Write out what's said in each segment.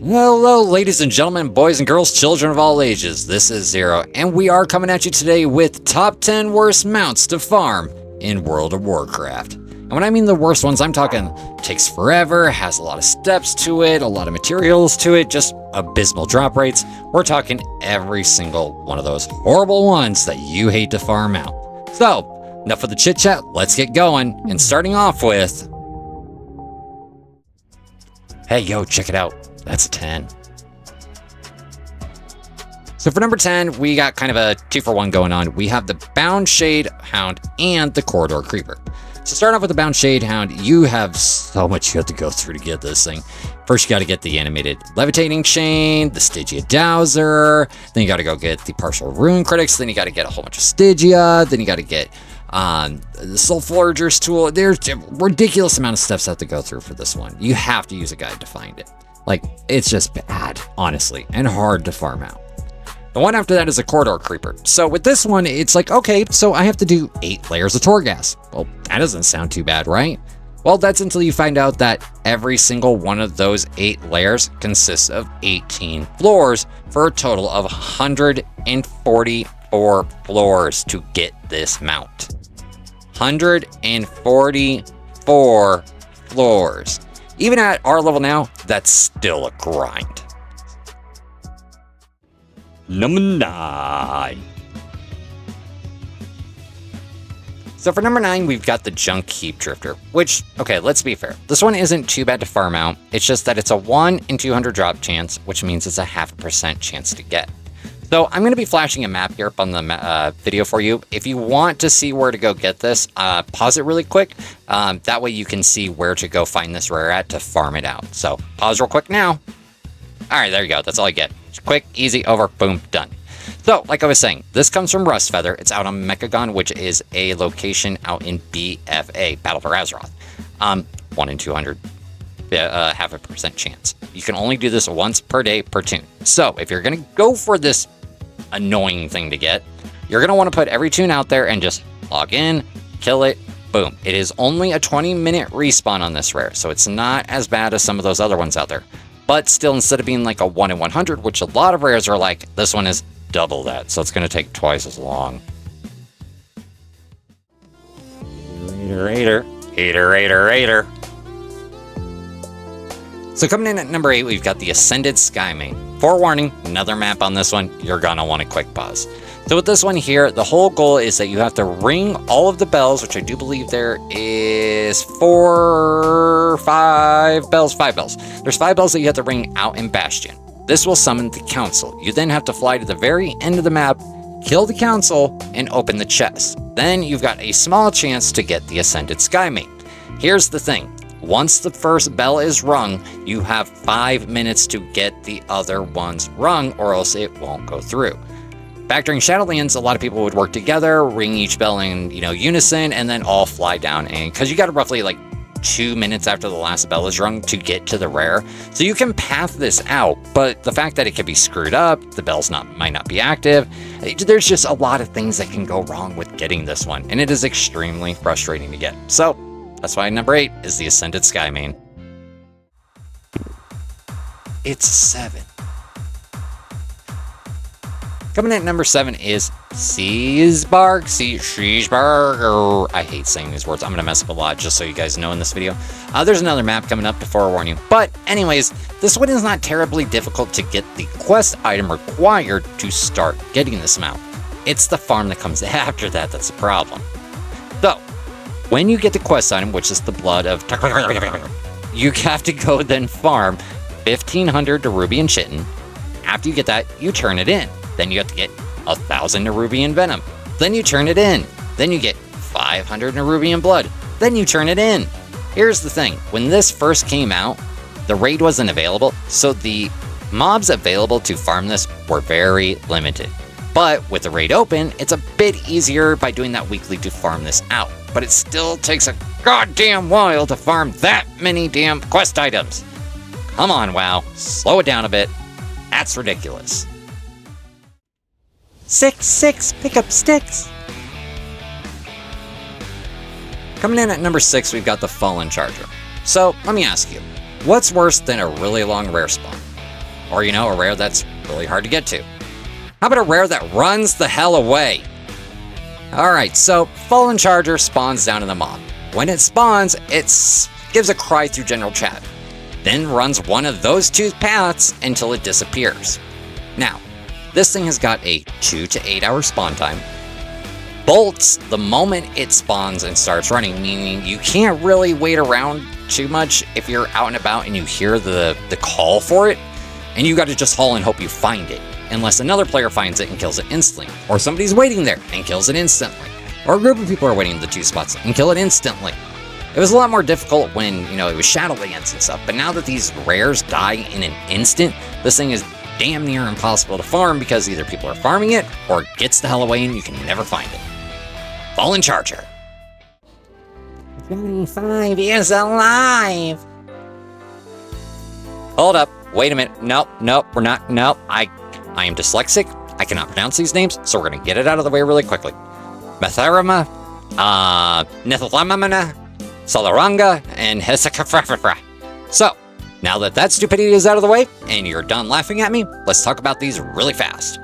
Hello, ladies and gentlemen, boys and girls, children of all ages. This is Zero, and we are coming at you today with top 10 worst mounts to farm in World of Warcraft. And when I mean the worst ones, I'm talking takes forever, has a lot of steps to it, a lot of materials to it, just abysmal drop rates. We're talking every single one of those horrible ones that you hate to farm out. So, enough of the chit chat, let's get going. And starting off with, hey, yo, check it out. That's a 10. So for number 10, we got kind of a 2-for-1 going on. We have the Bound Shade Hound and the Corridor Creeper. So starting off with the Bound Shade Hound, you have so much you have to go through to get this thing. First, you got to get the animated levitating chain, the Stygia dowser, then you got to go get the partial rune critics, then you got to get a whole bunch of Stygia, then you got to get the Soul Forager's tool. There's a ridiculous amount of steps I have to go through for this one. You have to use a guide to find it. Like, it's just bad, honestly, and hard to farm out. The one after that is a Corridor Creeper. So with this one, it's like, okay, so I have to do 8 layers of Torghast. Well, that doesn't sound too bad, right? Well, that's until you find out that every single one of those 8 layers consists of 18 floors for a total of 144 floors to get this mount. 144 floors. Even at our level now, that's still a grind. Number 9. So for number 9, we've got the Junkkeep Drifter, which, okay, let's be fair. This one isn't too bad to farm out. It's just that it's a 1 in 200 drop chance, which means it's a 0.5% chance to get. So I'm going to be flashing a map here up on the video for you. If you want to see where to go get this, pause it really quick. That way you can see where to go find this rare at to farm it out. So pause real quick now. All right, there you go. That's all I get. It's quick, easy, over, boom, done. So like I was saying, this comes from Rustfeather. It's out on Mechagon, which is a location out in BFA, Battle for Azeroth. 1 in 200. 0.5% chance. You can only do this once per day per tune. So if you're going to go for this annoying thing to get, you're going to want to put every tune out there and just log in, kill it, boom. It is only a 20-minute respawn on this rare, so it's not as bad as some of those other ones out there. But still, instead of being like a 1 in 100, which a lot of rares are like, this one is double that, so it's going to take twice as long. Raider. So coming in at number 8, we've got the Ascended Skymane. Forewarning, another map on this one, you're gonna want a quick pause. So with this one here, the whole goal is that you have to ring all of the bells, which I do believe there is 5 bells. There's 5 bells that you have to ring out in Bastion. This will summon the Council. You then have to fly to the very end of the map, kill the Council, and open the chest. Then you've got a small chance to get the Ascended Skymane. Here's the thing. Once the first bell is rung, you have 5 minutes to get the other ones rung, or else it won't go through. Back during Shadowlands, a lot of people would work together, ring each bell in, unison, and then all fly down. And because you got roughly like 2 minutes after the last bell is rung to get to the rare, so you can path this out. But the fact that it could be screwed up, the bells might not be active. There's just a lot of things that can go wrong with getting this one, and it is extremely frustrating to get. So that's why number 8 is the Ascended Skymane. It's 7. Coming in at number 7 is Seasbarg. I hate saying these words. I'm going to mess up a lot just so you guys know in this video. There's another map coming up to forewarn you. But anyways, this one is not terribly difficult to get the quest item required to start getting this mount. It's the farm that comes after that that's the problem. So when you get the quest item, which is the blood of, you have to go then farm 1,500 Nerubian Chitin. After you get that, you turn it in. Then you have to get 1,000 Nerubian Venom. Then you turn it in. Then you get 500 Nerubian Blood. Then you turn it in. Here's the thing. When this first came out, the raid wasn't available, so the mobs available to farm this were very limited. But with the raid open, it's a bit easier by doing that weekly to farm this out. But it still takes a goddamn while to farm that many damn quest items. Come on, WoW. Slow it down a bit. That's ridiculous. 6, pick up sticks. Coming in at number 6, we've got the Fallen Charger. So, let me ask you, what's worse than a really long rare spawn? Or, you know, a rare that's really hard to get to. How about a rare that runs the hell away? Alright, so Fallen Charger spawns down in the maw. When it spawns, it gives a cry through general chat, then runs one of those two paths until it disappears. Now, this thing has got a 2 to 8 hour spawn time, bolts the moment it spawns and starts running, meaning you can't really wait around too much if you're out and about and you hear the call for it, and you got to just haul and hope you find it, unless another player finds it and kills it instantly, or somebody's waiting there and kills it instantly, or a group of people are waiting in the 2 spots and kill it instantly. It was a lot more difficult when, you know, it was Shadowlands and stuff, but now that these rares die in an instant, this thing is damn near impossible to farm because either people are farming it or it gets the hell away and you can never find it. Fallen Charger. 25 is alive! Hold up. Wait a minute. Nope, we're not. Nope. I am dyslexic. I cannot pronounce these names, so we're going to get it out of the way really quickly. Metharama, Nithalamamana, Salaranga, and Hesekafrafra. So, now that stupidity is out of the way, and you're done laughing at me, let's talk about these really fast.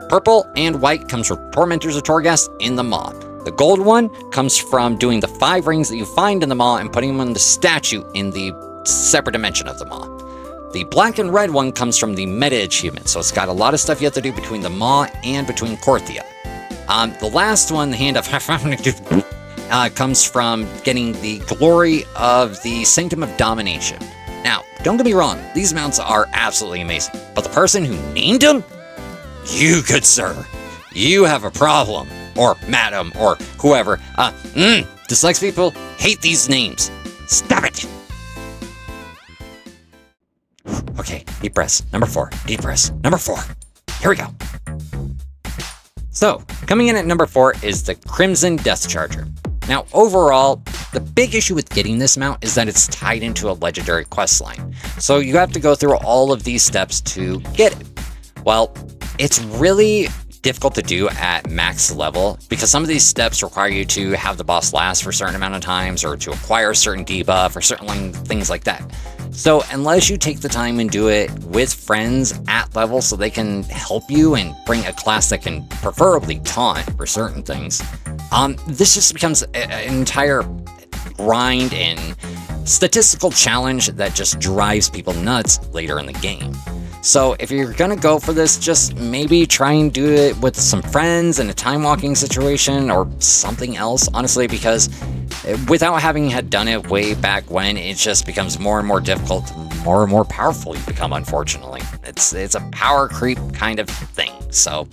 Purple and white comes from Tormentors of Torghast in the maw. The gold one comes from doing the 5 rings that you find in the maw and putting them in the statue in the separate dimension of the maw. The black and red one comes from the meta achievement, so it's got a lot of stuff you have to do between the maw and between Korthia. The last one, the Hand of comes from getting the glory of the Sanctum of Domination. Now, don't get me wrong, these mounts are absolutely amazing, but the person who named them? You, good sir, you have a problem. Or madam, or whoever. Dyslexic people hate these names. Stop it! Okay, deep breaths. Number 4. Deep breaths. Number 4. Here we go. So, coming in at number 4 is the Crimson Death Charger. Now, overall, the big issue with getting this mount is that it's tied into a legendary questline. So you have to go through all of these steps to get it. Well, it's really difficult to do at max level because some of these steps require you to have the boss last for a certain amount of times or to acquire a certain debuff or certain things like that. So unless you take the time and do it with friends at level so they can help you and bring a class that can preferably taunt for certain things, this just becomes an entire grind and statistical challenge that just drives people nuts later in the game. So if you're gonna go for this, just maybe try and do it with some friends in a time walking situation or something else, honestly, because without having had done it way back when, it just becomes more and more difficult, more and more powerful you become, unfortunately. It's a power creep kind of thing, so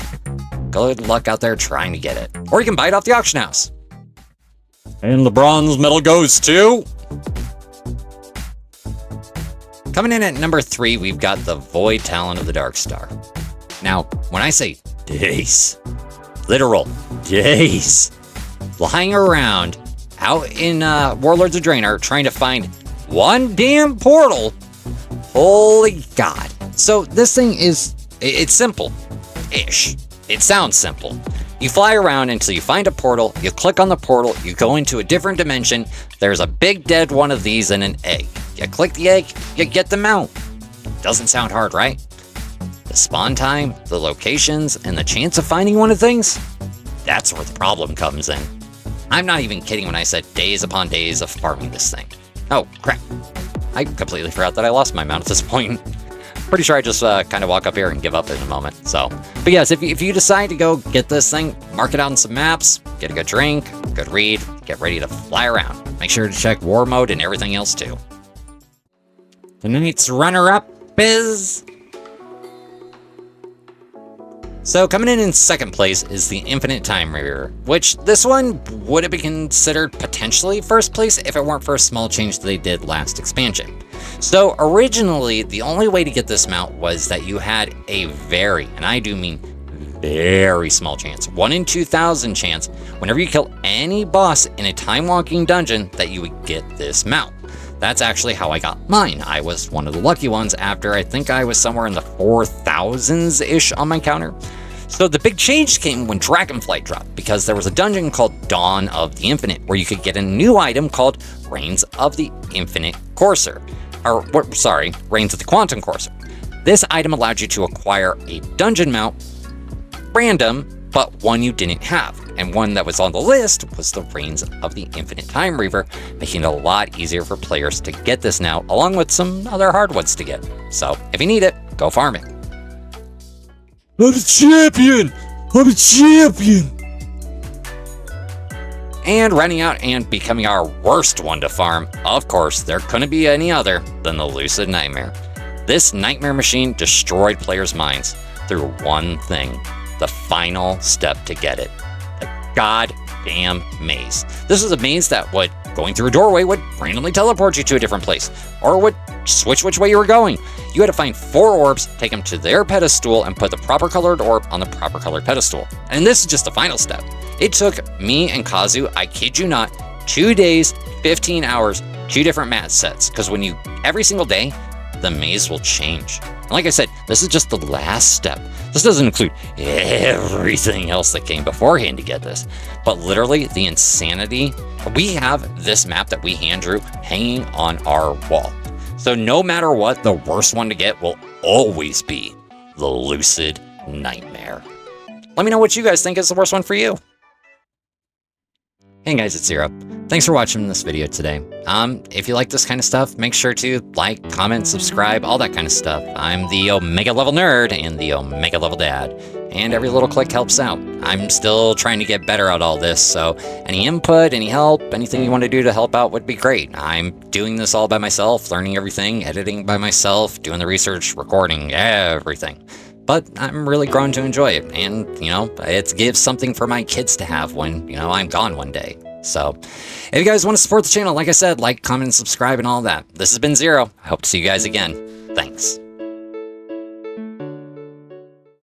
good luck out there trying to get it. Or you can buy it off the auction house. And the bronze medal goes to... Coming in at number 3, we've got the Void Talon of the Darkstar. Now, when I say days, literal days, flying around out in Warlords of Draenor trying to find one damn portal, holy god. So this thing it's simple-ish. It sounds simple. You fly around until you find a portal, you click on the portal, you go into a different dimension, there's a big dead one of these and an egg. You click the egg, you get the mount. Doesn't sound hard, right? The spawn time, the locations, and the chance of finding one of things? That's where the problem comes in. I'm not even kidding when I said days upon days of farming this thing. Oh, crap. I completely forgot that I lost my mount at this point. Pretty sure I just kind of walk up here and give up in a moment, so. But yes, if you decide to go get this thing, mark it out on some maps, get a good drink, good read, get ready to fly around. Make sure to check war mode and everything else too. Tonight's runner-up is... So coming in second place is the Infinite Time Reaver, which this one would have been considered potentially first place if it weren't for a small change they did last expansion. So originally, the only way to get this mount was that you had a very, and I do mean very small chance, 1 in 2,000 chance, whenever you kill any boss in a time-walking dungeon, that you would get this mount. That's actually how I got mine. I was one of the lucky ones after I think I was somewhere in the 4,000s-ish on my counter. So the big change came when Dragonflight dropped, because there was a dungeon called Dawn of the Infinite, where you could get a new item called Reigns of the Infinite Courser. Reigns of the Quantum Courser. This item allowed you to acquire a dungeon mount, random, but one you didn't have. And one that was on the list was the Reigns of the Infinite Time Reaver, making it a lot easier for players to get this now, along with some other hard ones to get. So if you need it, go farm it. I'm a champion! I'm a champion! And running out and becoming our worst one to farm, of course, there couldn't be any other than the Lucid Nightmare. This nightmare machine destroyed players' minds through one thing, the final step to get it. The goddamn maze. This was a maze that would, going through a doorway, would randomly teleport you to a different place, or would switch which way you were going. You had to find 4 orbs, take them to their pedestal, and put the proper colored orb on the proper colored pedestal. And this is just the final step. It took me and Kazu, I kid you not, 2 days, 15 hours, 2 different mat sets, because when you, every single day, the maze will change. And like I said, this is just the last step. This doesn't include everything else that came beforehand to get this, but literally the insanity. We have this map that we hand drew hanging on our wall. So no matter what, the worst one to get will always be the Lucid Nightmare. Let me know what you guys think is the worst one for you. Hey guys, it's Zero. Thanks for watching this video today. If you like this kind of stuff, make sure to like, comment, subscribe, all that kind of stuff. I'm the Omega Level Nerd and the Omega Level Dad, and every little click helps out. I'm still trying to get better at all this, so any input, any help, anything you want to do to help out would be great. I'm doing this all by myself, learning everything, editing by myself, doing the research, recording, everything. But I'm really grown to enjoy it, and, you know, it gives something for my kids to have when, you know, I'm gone one day. So, if you guys want to support the channel, like I said, like, comment, and subscribe, and all that. This has been Zero. I hope to see you guys again. Thanks.